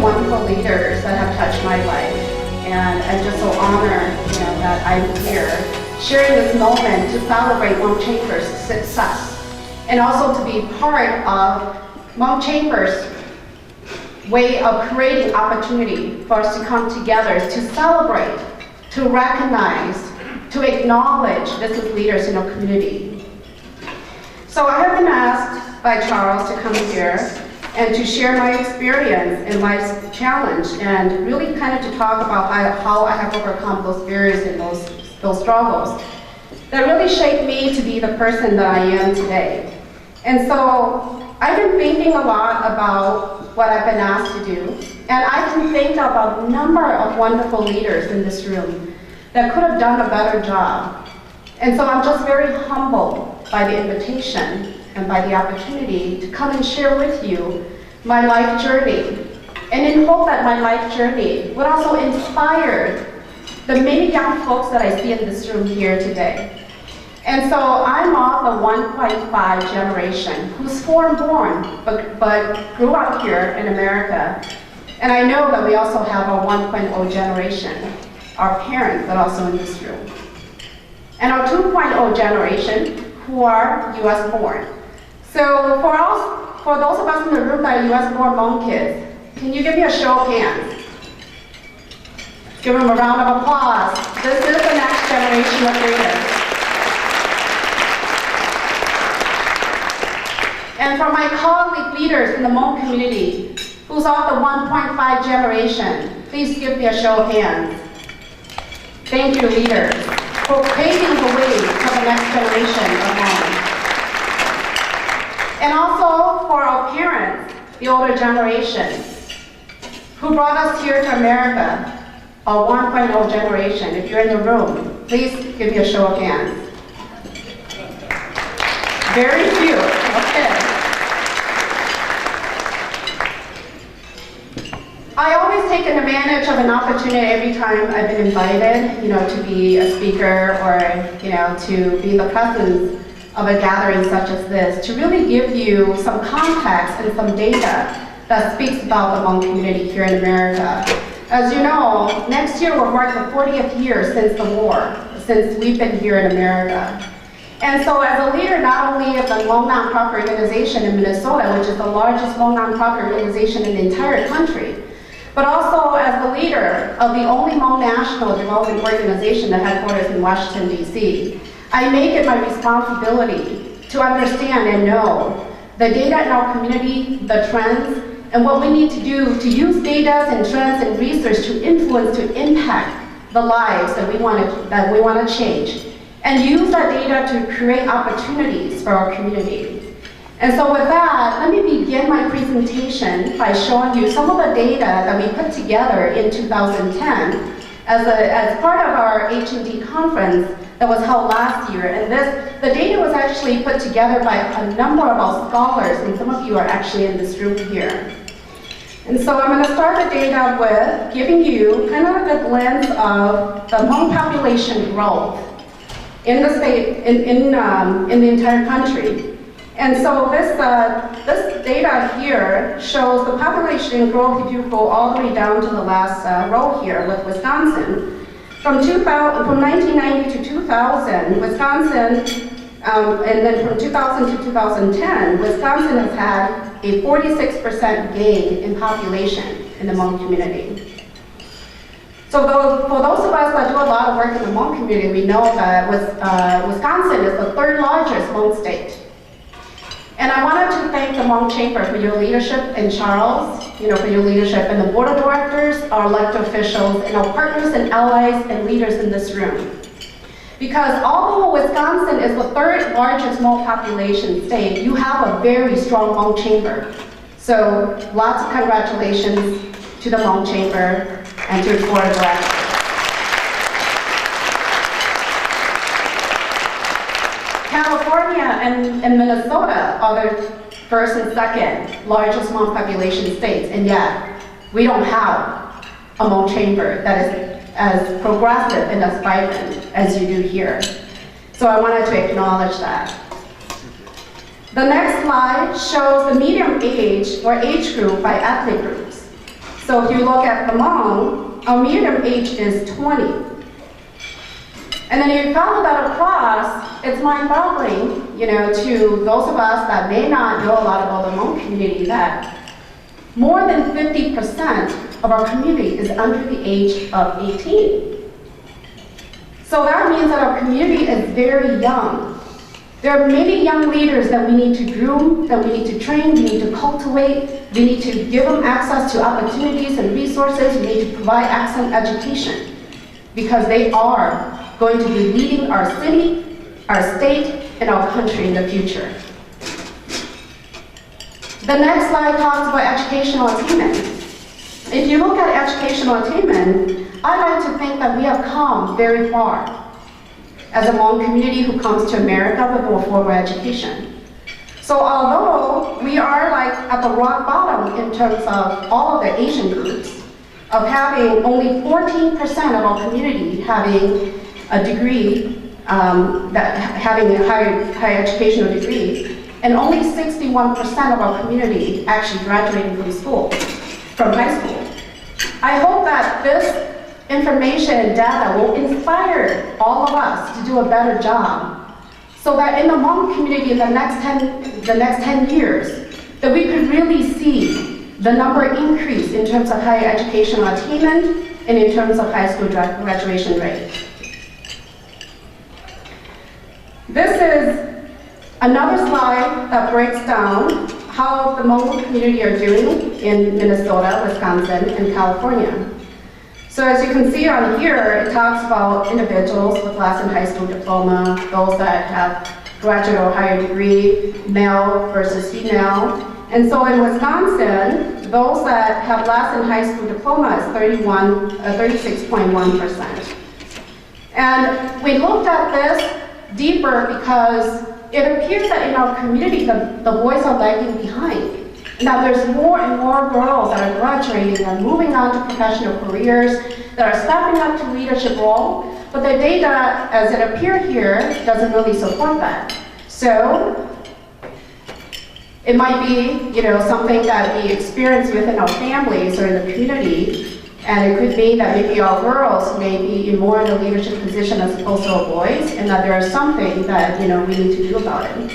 wonderful leaders that have touched my life. And I'm just so honored, that I'm here, sharing this moment to celebrate Hmong Chamber's success. And also to be part of Hmong Chamber's way of creating opportunity for us to come together, to celebrate, to recognize, to acknowledge business leaders in our community. So I have been asked by Charles to come here and to share my experience in life's challenge and really kind of to talk about how I have overcome those barriers and those struggles that really shaped me to be the person that I am today. And so I've been thinking a lot about what I've been asked to do, and I can think about a number of wonderful leaders in this room that could have done a better job. And so I'm just very humbled by the invitation and by the opportunity to come and share with you my life journey, and in hope that my life journey would also inspire the many young folks that I see in this room here today. And so I'm of the 1.5 generation who's foreign-born, but grew up here in America. And I know that we also have a 1.0 generation, our parents that are also in this room. And our 2.0 generation who are US born. So for those of us in the room that are US born Hmong kids, can you give me a show of hands? Give them a round of applause. This is the next generation of leaders. And for my colleague leaders in the Hmong community, who's of the 1.5 generation, please give me a show of hands. Thank you, leaders, for paving the way for the next generation of Hmong. And also for our parents, the older generation, who brought us here to America, our 1.0 generation. If you're in the room, please give me a show of hands. Very few, okay. I always take an advantage of an opportunity every time I've been invited, to be a speaker or, to be in the presence of a gathering such as this, to really give you some context and some data that speaks about the Hmong community here in America. As you know, next year will mark the 40th year since the war, since we've been here in America. And so as a leader, not only of the Hmong nonprofit organization in Minnesota, which is the largest Hmong nonprofit organization in the entire country, but also as the leader of the only Hmong national development organization that headquarters in Washington, D.C., I make it my responsibility to understand and know the data in our community, the trends, and what we need to do to use data and trends and research to influence, to impact the lives that we want to change, and use that data to create opportunities for our community. And so with that, let me begin my presentation by showing you some of the data that we put together in 2010 as part of our H&D conference that was held last year. And the data was actually put together by a number of our scholars, and some of you are actually in this room here. And so I'm going to start the data with giving you kind of a glimpse of the Hmong population growth in the state, in the entire country. And so this data here shows the population growth if you go all the way down to the last row here with Wisconsin. From 1990 to 2000, Wisconsin, and then from 2000 to 2010, Wisconsin has had a 46% gain in population in the Hmong community. So for those of us that do a lot of work in the Hmong community, we know that Wisconsin is the third largest Hmong state. And I wanted to thank the Hmong Chamber for your leadership, and Charles, for your leadership, and the board of directors, our elected officials, and our partners and allies and leaders in this room. Because although Wisconsin is the third largest Hmong population state, you have a very strong Hmong Chamber. So lots of congratulations to the Hmong Chamber and to its board of directors. California and Minnesota are the first and second largest Hmong population states, and yet we don't have a Hmong Chamber that is as progressive and as vibrant as you do here. So I wanted to acknowledge that. The next slide shows the median age or age group by ethnic groups. So if you look at Hmong, our median age is 20. And then you follow that across, it's mind-boggling, to those of us that may not know a lot about the Hmong community, that more than 50% of our community is under the age of 18. So that means that our community is very young. There are many young leaders that we need to groom, that we need to train, we need to cultivate, we need to give them access to opportunities and resources, we need to provide excellent education, because they are going to be leading our city, our state, and our country in the future. The next slide talks about educational attainment. If you look at educational attainment, I like to think that we have come very far as a Hmong community who comes to America with more formal education. So although we are like at the rock bottom in terms of all of the Asian groups, of having only 14% of our community having a degree, having a higher educational degree, and only 61% of our community actually graduating from high school. I hope that this information and data will inspire all of us to do a better job, so that in the Hmong community in the next 10 years, that we could really see the number increase in terms of higher educational attainment and in terms of high school graduation rate. This is another slide that breaks down how the Hmong community are doing in Minnesota, Wisconsin, and California. So as you can see on here, it talks about individuals with less than high school diploma, those that have graduate or higher degree, male versus female. And so in Wisconsin, those that have less than high school diploma is 36.1%. And we looked at this deeper because it appears that in our community, the boys are lagging behind. Now there's more and more girls that are graduating and moving on to professional careers, that are stepping up to leadership role, but the data as it appeared here doesn't really support that. So it might be something that we experience within our families or in the community, and it could be that maybe our girls may be more in a leadership position as opposed to our boys, and that there is something that we need to do about it.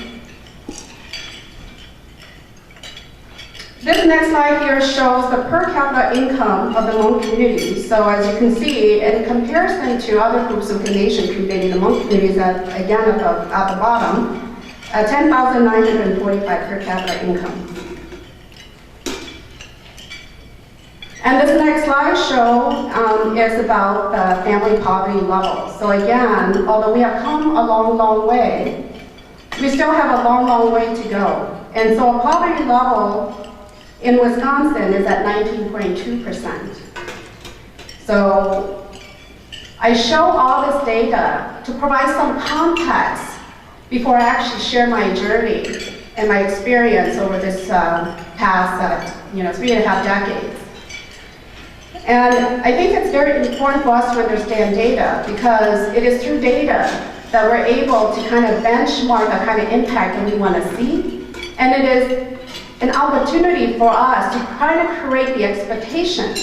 This next slide here shows the per capita income of the Hmong community. So as you can see, in comparison to other groups of the nation community, the Hmong community is at the bottom, at 10,945 per capita income. And this next slide is about the family poverty level. So again, although we have come a long, long way, we still have a long, long way to go. And so a poverty level in Wisconsin is at 19.2%. So I show all this data to provide some context before I actually share my journey and my experience over this past 3.5 decades. And I think it's very important for us to understand data, because it is through data that we're able to kind of benchmark the kind of impact that we want to see. And it is an opportunity for us to kind of create the expectation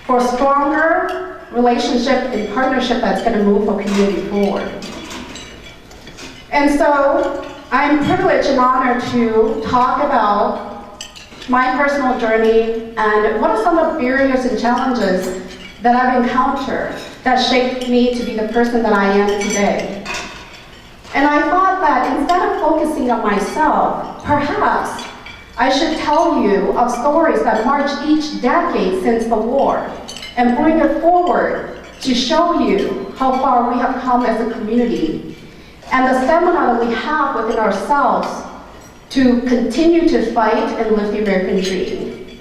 for a stronger relationship and partnership that's going to move our community forward. And so I'm privileged and honored to talk about my personal journey and what are some of the barriers and challenges that I've encountered that shaped me to be the person that I am today. And I thought that instead of focusing on myself, perhaps I should tell you of stories that march each decade since the war and bring it forward to show you how far we have come as a community and the stamina that we have within ourselves to continue to fight and live the American dream.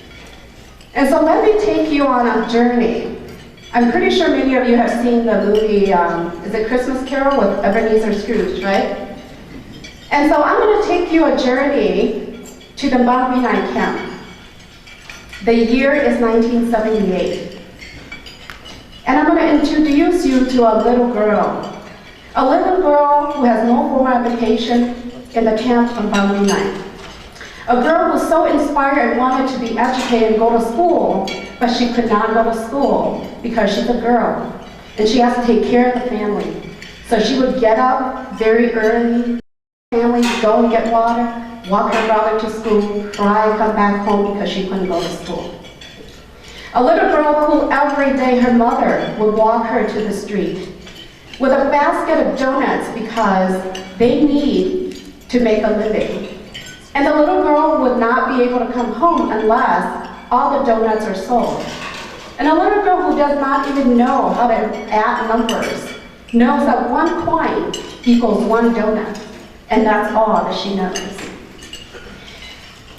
And so let me take you on a journey. I'm pretty sure many of you have seen the movie, is it Christmas Carol with Ebenezer Scrooge, right? And so I'm going to take you a journey to the Wanglue camp. The year is 1978. And I'm going to introduce you to a little girl who has no formal education in the camp on Bao Vang. A girl who was so inspired and wanted to be educated and go to school, but she could not go to school because she's a girl. And she has to take care of the family. So she would get up very early, family, go and get water, walk her brother to school, cry, come back home because she couldn't go to school. A little girl who every day her mother would walk her to the street with a basket of donuts because they need to make a living. And the little girl would not be able to come home unless all the donuts are sold. And a little girl who does not even know how to add numbers knows that 1 coin equals 1 donut, and that's all that she knows.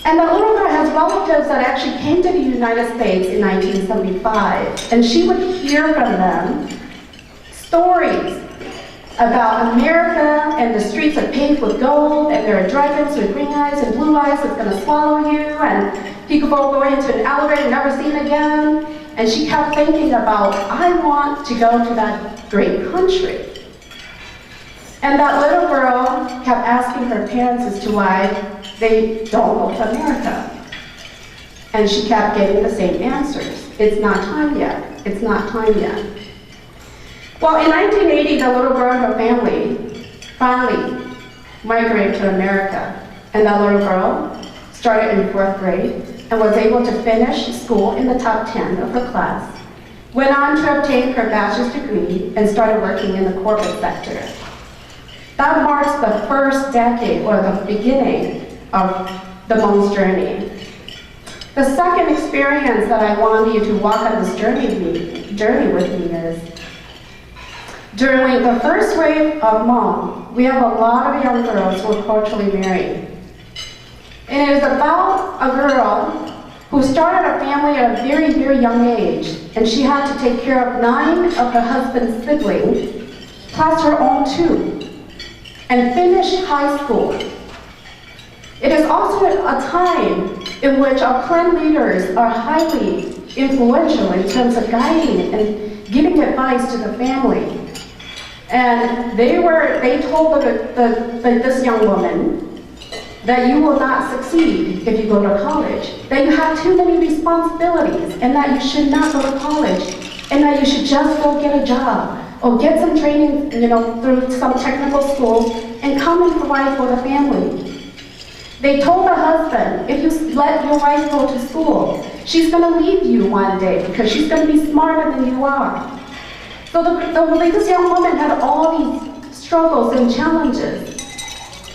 And the little girl has relatives that actually came to the United States in 1975, and she would hear from them stories about America and the streets are paved with gold, and there are dragons with green eyes and blue eyes that's going to swallow you, and people go into an elevator and never seen again. And she kept thinking about, I want to go to that great country. And that little girl kept asking her parents as to why they don't go to America. And she kept getting the same answers. It's not time yet. It's not time yet. Well, in 1980, the little girl and her family finally migrated to America. And that little girl started in 4th grade and was able to finish school in the top 10 of her class, went on to obtain her bachelor's degree, and started working in the corporate sector. That marks the first decade, or the beginning, of the Hmong's journey. The second experience that I want you to walk on this journey with me is, during the first wave of Hmong, we have a lot of young girls who are culturally married. And it is about a girl who started a family at a very, very young age, and she had to take care of 9 of her husband's siblings, plus her own 2, and finish high school. It is also a time in which our clan leaders are highly influential in terms of guiding and giving advice to the family. And they told this young woman that you will not succeed if you go to college, that you have too many responsibilities, and that you should not go to college, and that you should just go get a job, or get some training, through some technical school, and come and provide for the family. They told the husband, if you let your wife go to school, she's going to leave you one day, because she's going to be smarter than you are. So this young woman had all these struggles and challenges.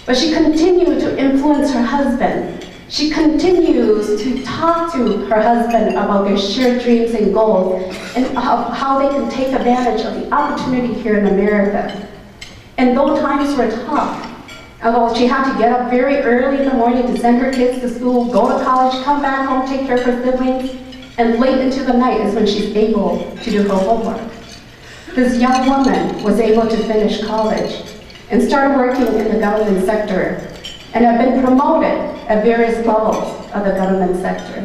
But she continued to influence her husband. She continues to talk to her husband about their shared dreams and goals, and how they can take advantage of the opportunity here in America. And though times were tough, although she had to get up very early in the morning to send her kids to school, go to college, come back home, take care of her siblings, and late into the night is when she's able to do her homework. This young woman was able to finish college and started working in the government sector, and have been promoted at various levels of the government sector.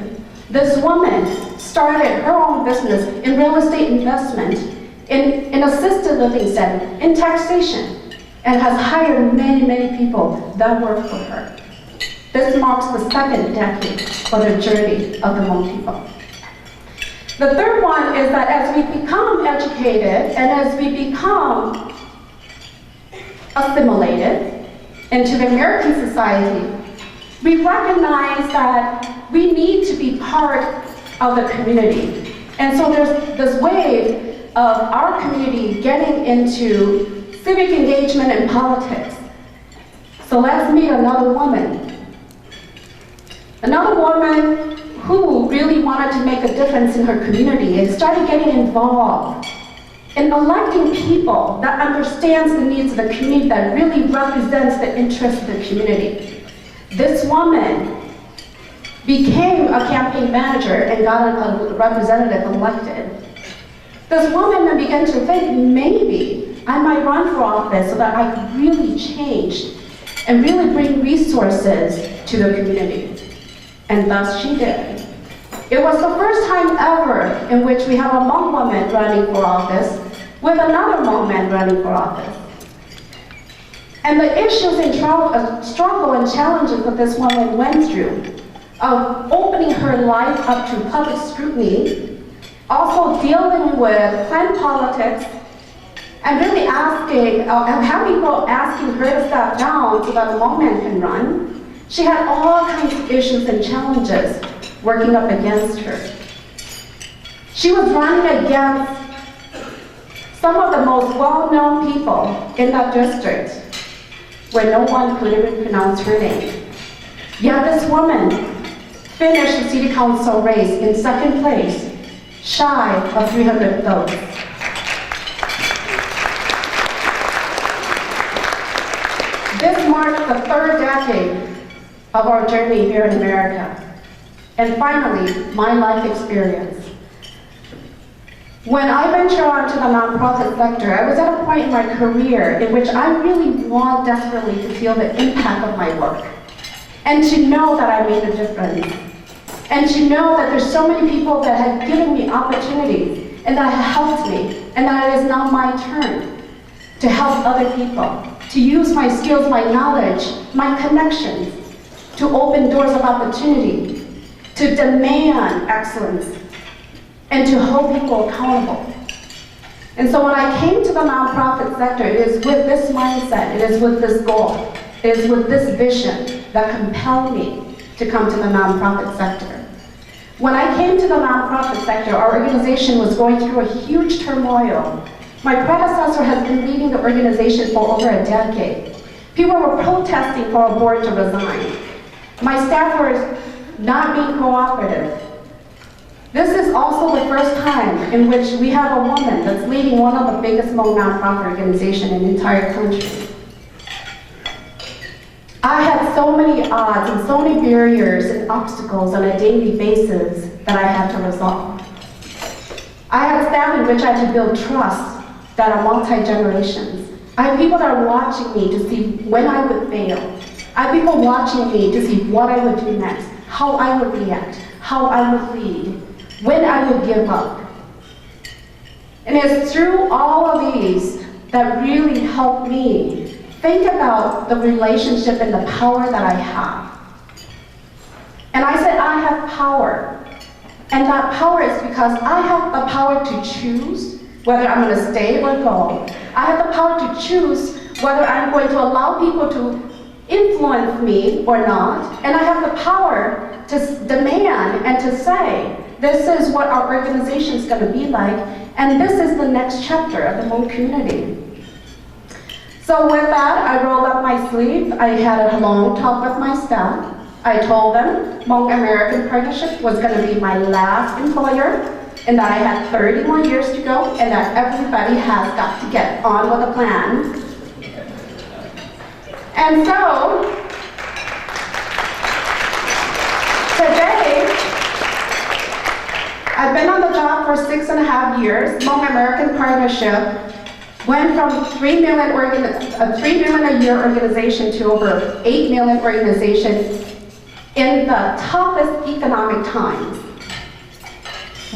This woman started her own business in real estate investment, in assisted living setting, in taxation, and has hired many, many people that work for her. This marks the second decade for the journey of the Hmong people. The third one is that as we become educated and as we become assimilated into the American society, we recognize that we need to be part of the community. And so there's this wave of our community getting into civic engagement and politics. So let's meet another woman. Another woman who really wanted to make a difference in her community and started getting involved in electing people that understands the needs of the community, that really represents the interests of the community. This woman became a campaign manager and got a representative elected. This woman then began to think, maybe I might run for office so that I could really change and really bring resources to the community. And thus she did. It was the first time ever in which we have a Hmong woman running for office with another Hmong man running for office. And the issues and struggle and challenges that this woman went through, of opening her life up to public scrutiny, also dealing with clan politics, and really asking, having people asking her to step down so that the Hmong man can run. She had all kinds of issues and challenges working up against her. She was running against some of the most well-known people in that district, where no one could even pronounce her name. Yet this woman finished the city council race in second place, shy of 300 votes. This marks the third decade of our journey here in America. And finally, my life experience. When I ventured onto the nonprofit sector, I was at a point in my career in which I really want desperately to feel the impact of my work, and to know that I made a difference, and to know that there's so many people that had given me opportunities, and that have helped me, and that it is now my turn to help other people, to use my skills, my knowledge, my connections, to open doors of opportunity, to demand excellence, and to hold people accountable. And so when I came to the nonprofit sector, it is with this mindset, it is with this goal, it is with this vision that compelled me to come to the nonprofit sector. When I came to the nonprofit sector, our organization was going through a huge turmoil. My predecessor has been leading the organization for over a decade. People were protesting for a board to resign. My staff were not being cooperative. This is also the first time in which we have a woman that's leading one of the biggest Hmong nonprofit organizations in the entire country. I had so many odds and so many barriers and obstacles on a daily basis that I had to resolve. I had staff in which I had to build trust that are multi-generations. I had people that are watching me to see when I would fail. I had people watching me to see what I would do next, how I would react, how I would lead, when I would give up. And it's through all of these that really helped me think about the relationship and the power that I have. And I said, I have power. And that power is because I have the power to choose whether I'm going to stay or go. I have the power to choose whether I'm going to allow people to influence me or not. And I have the power to demand and to say, this is what our organization is going to be like, and this is the next chapter of the Hmong community. So with that, I rolled up my sleeve. I had a long talk with my staff. I told them Hmong American Partnership was going to be my last employer, and that I had 30 more years to go, and that everybody has got to get on with the plan. And so, today, I've been on the job for 6.5 years. Hmong American Partnership went from 3 million a year organization to over 8 million organization in the toughest economic times.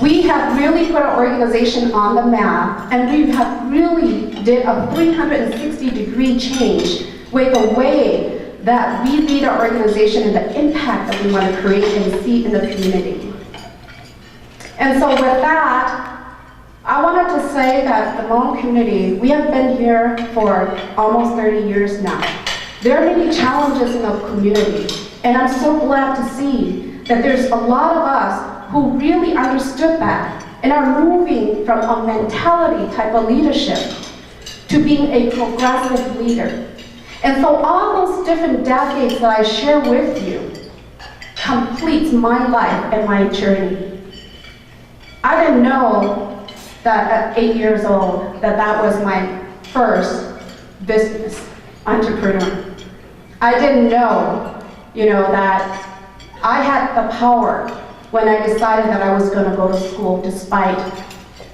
We have really put our organization on the map, and we have really did a 360-degree change with the way that we lead our organization and the impact that we want to create and see in the community. And so with that, I wanted to say that the Hmong community, we have been here for almost 30 years now. There are many challenges in the community, and I'm so glad to see that there's a lot of us who really understood that and are moving from a mentality type of leadership to being a progressive leader. And so all those different decades that I share with you completes my life and my journey. I didn't know that at 8 years old that was my first business entrepreneur. I didn't know, that I had the power when I decided that I was going to go to school despite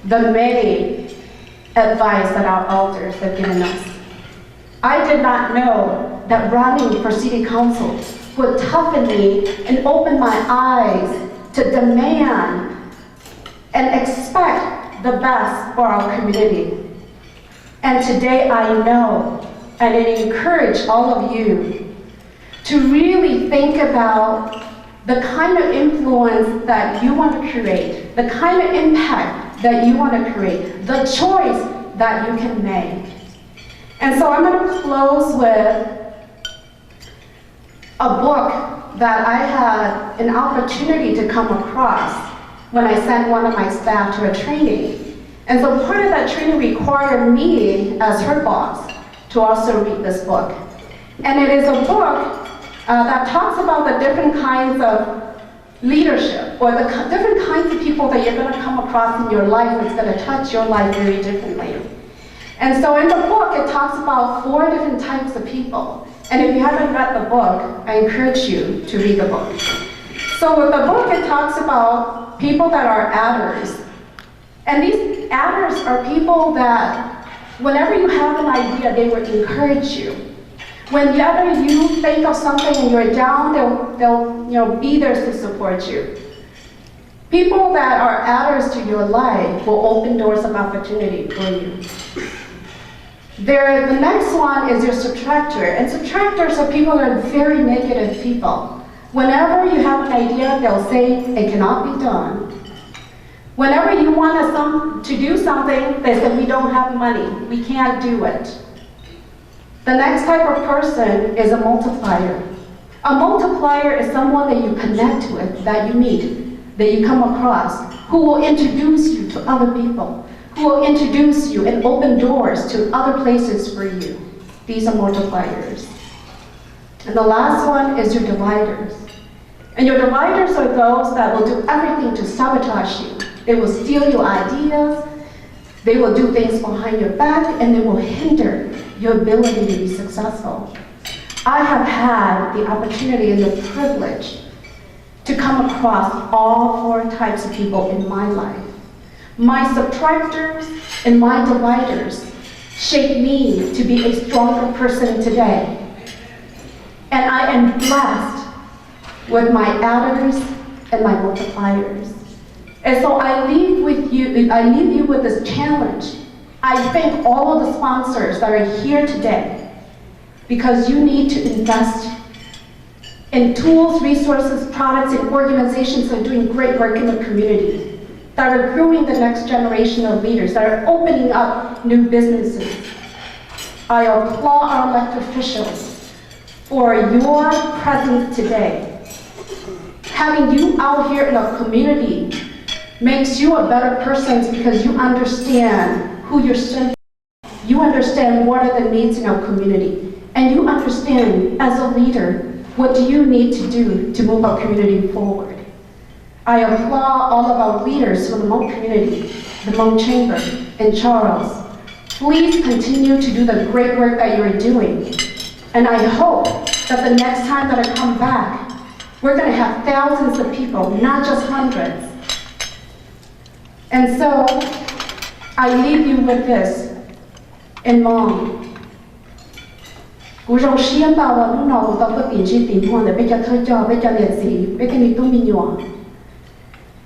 the many advice that our elders have given us. I did not know that running for city council would toughen me and open my eyes to demand and expect the best for our community. And today I know and I encourage all of you to really think about the kind of influence that you want to create, the kind of impact that you want to create, the choice that you can make. And so I'm going to close with a book that I had an opportunity to come across when I sent one of my staff to a training. And so part of that training required me, as her boss, to also read this book. And it is a book that talks about the different kinds of leadership, or the different kinds of people that you're going to come across in your life that's going to touch your life very differently. And so in the book, it talks about 4 different types of people. And if you haven't read the book, I encourage you to read the book. So with the book, it talks about people that are adders. And these adders are people that whenever you have an idea, they will encourage you. Whenever you think of something and you're down, they'll be there to support you. People that are adders to your life will open doors of opportunity for you. The next one is your subtractor. And subtractors are people that are very negative people. Whenever you have an idea, they'll say it cannot be done. Whenever you want to do something, they say we don't have money, we can't do it. The next type of person is a multiplier. A multiplier is someone that you connect with, that you meet, that you come across, who will introduce you to other people, who will introduce you and open doors to other places for you. These are multipliers. And the last one is your dividers. And your dividers are those that will do everything to sabotage you. They will steal your ideas, they will do things behind your back, and they will hinder your ability to be successful. I have had the opportunity and the privilege to come across all 4 types of people in my life. My subtractors and my dividers shaped me to be a stronger person today. And I am blessed with my adders and my multipliers. And so I leave you with this challenge. I thank all of the sponsors that are here today, because you need to invest in tools, resources, products, and organizations that are doing great work in the community, that are growing the next generation of leaders, that are opening up new businesses. I applaud our elected officials for your presence today. Having you out here in a community makes you a better person, because you understand who you're serving. You understand what are the needs in our community. And you understand, as a leader, what do you need to do to move our community forward. I applaud all of our leaders from the Hmong community, the Hmong Chamber, and Charles. Please continue to do the great work that you're doing. And I hope that the next time that I come back, we're going to have thousands of people, not just hundreds. And so, I leave you with this in Hmong. Cú rong xiên bao là lúc nào tao có tiền chi tìm hoa để bây giờ thôi cho bây giờ liệt sĩ bây giờ mình tung mình nhỏ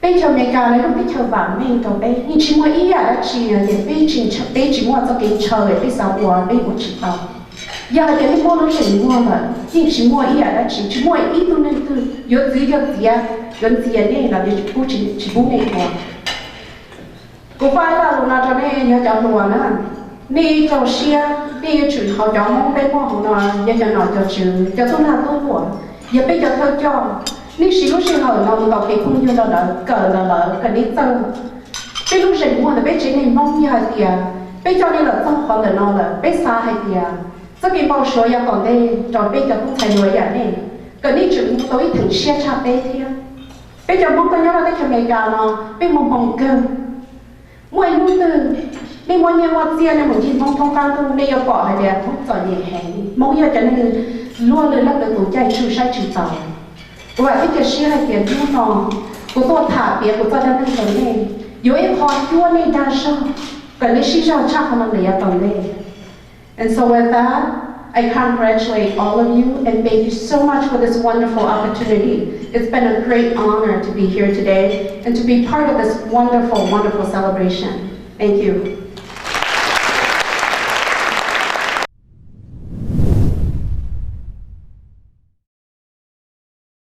bây giờ mình cả này lúc bây giờ bạn mình tao bây nhưng chỉ mua ý à chỉ là để bây chỉ mua cho cái chờ để bây giờ mua bây một chỉ tao giờ để mình mua nó chỉ mua mà nhưng chỉ mua ý à chỉ mua ý tôi nên tôi yếu gì này là để chỉ mua này mua cô phải là lúc nào cho nên nhớ cho mua nữa nè cho xia nè chuyện họ cho mong bé mua họ nói giờ nói cho tôi là tôi mua giờ bây giờ thôi cho nè xí lúc xí họ nói tao cái không như là cỡ cái đi tơ bây lúc xí mua là bé chỉ nên mong như hai tiền bây giờ này là xong họ là nó là bé xa hai tiền sau khi bao số giờ còn đây rồi bây giờ cũng thay đổi vậy nè cái đi chuyện tôi thử xia cha bé kia bây giờ mong tôi nhớ là cái ngày cả nó bây mong cơm mỗi lúc từ đi mỗi nhà mỗi chia này một chín phong cao tu đây ở bỏ hay đẹp không giỏi nhẹ hẹn mỗi giờ cho nên luôn lên lớp được tổ chạy trừ sai trừ tàu và cái chuyện xưa hay tiền luôn nó của tôi thả biệt của tôi đang đứng ở đây yếu em khó chua này đa số cần đi xí ra chắc không làm ở tầng đây. And so with that, I congratulate all of you and thank you so much for this wonderful opportunity. It's been a great honor to be here today and to be part of this wonderful, wonderful celebration. Thank you.